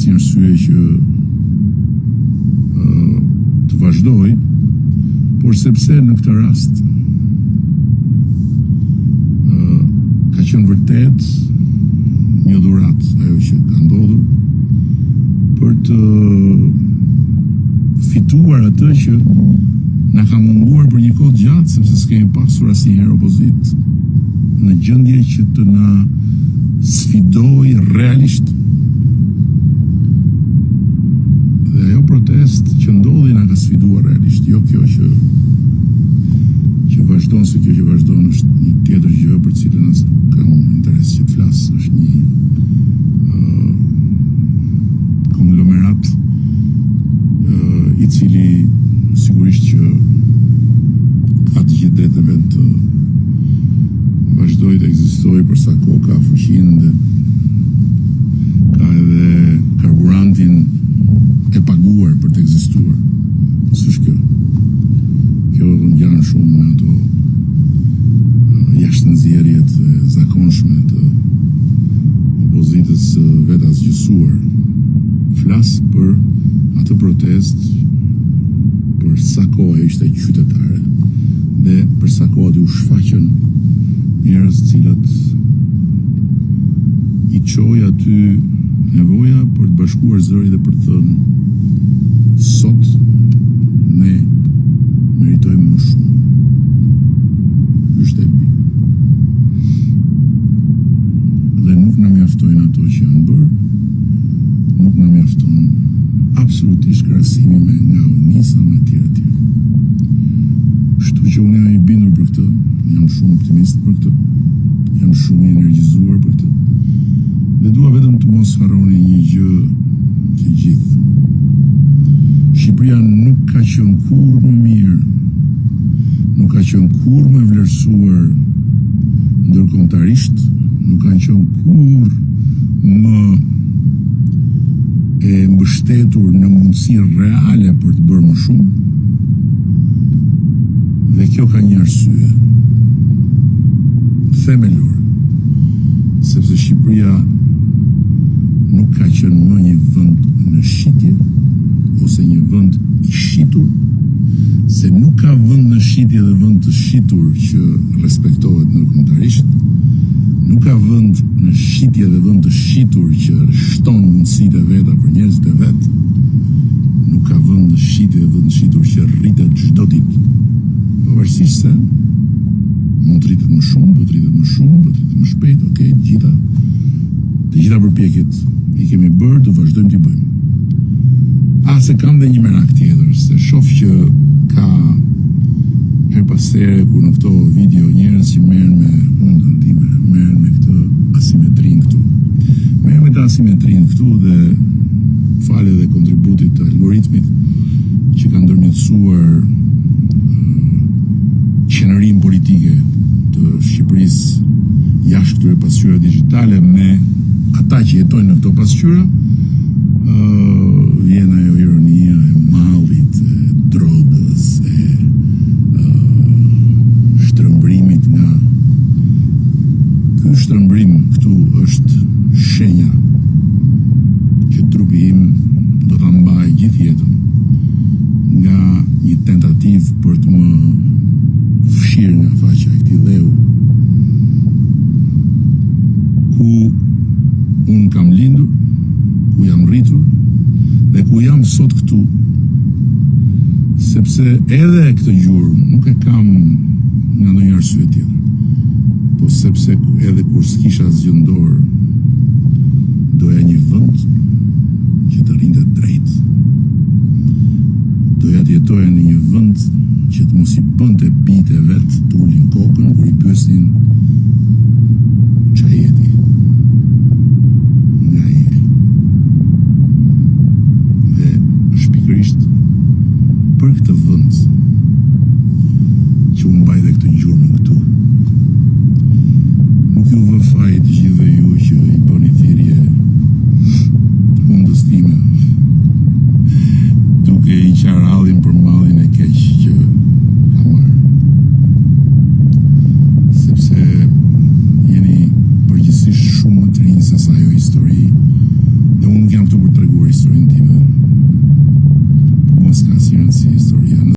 asnjë arsye që të vazhdoj, por sepse në këtë rast ka qenë vërtet një dhuratë ajo që ka ndodhur për të fituar atë që na ka munguar për një kohë gjatë, sepse s'kemi pasur asnjëherë opozit në gjendje që të na sfidoj realisht. Dhe ajo protest që ndodhi na ka sfiduar realisht, jo kjo që vazhdon, se kjo që vazhdon është një tjetër gjë për cilën as nuk kam interes që të flas, është një konglomerat i cili sigurisht që ka të gjithë drejtë vend të vazhdoj të ekzistojë për sa kohë ka fuqinë dhe ka edhe karburantin e paguar për të ekzistuar. S'është kjo. Kjo ngjan shumë me ato jashtënxjerrjet e zakonshme të opozitës vetë asgjësuar. Flas për atë protest, për sa kohë ishte qytetare dhe për sa kohë u shfaqën njerëz cilët i çoi aty nevoja për të bashkuar zëri dhe për të thënë sot ne meritojmë më shumë. Ky është epi. Dhe nuk na mjaftojnë ato që janë bërë, nuk na mjafton absolutisht krahasimi me nga Unisa me tjerë. Kështu që unë jam i bindur për këtë, jam shumë optimist për këtë, jam shumë i energjizuar për këtë. Dhe dua vetëm të mos harroni një gjë të gjithë. Shqipëria nuk ka qenë kurrë më mirë, nuk ka qenë kurrë më vlerësuar ndërkombëtarisht, nuk ka qenë kurrë më e mbështetur në mundësi reale për të bërë më shumë. Dhe kjo ka një arsye themelor, sepse Shqipëria nuk ka qenë më një vend në shitje ose një vend i shitur, se nuk ka vend në shitje dhe vend të shitur që respektohet ndërkombëtarisht, nuk ka vend në shitje dhe vend të shitur që shton mundësitë e veta për njerëzit e vet, nuk ka vend në shitje dhe vend të shitur që rritet çdo ditë. Pavarësisht se mund të rritet më shumë, do të rritet më shumë, do të rritet më shpejt, okay, të gjitha përpjekjet i kemi bërë, do vazhdojmë t'i bëjmë. Se kam dhe një merak tjetër, se shoh që ka her pas here kur në këto video njerëz që merren me hundën time, merren me këtë asimetrin këtu. Merren me këtë asimetrin këtu dhe falë dhe kontributit të algoritmit që ka ndërmjetësuar qenërinë politike të Shqipërisë jashtë këtyre pasqyrave digjitale me ata që jetojnë në këto pasqyra, vjen ajo ironia e mallit, e drogës, e shtrëmbrimit nga. Ky shtrëmbrim këtu është shenja që trupi im do ta mbajë gjithë jetën nga një tentativë për të më fshirë nga faqja e këtij dheu ku unë kam lindur, ku jam rritur dhe ku jam sot këtu, sepse edhe këtë gjurmë nuk e kam nga ndonjë arsye tjetër, po sepse edhe kur s'kisha asgjë në dorë, doja një vend që të rrinte drejt, doja të jetoja në një vend që të mos i bënte bijtë e vet të ulin kokën kur i pyesnin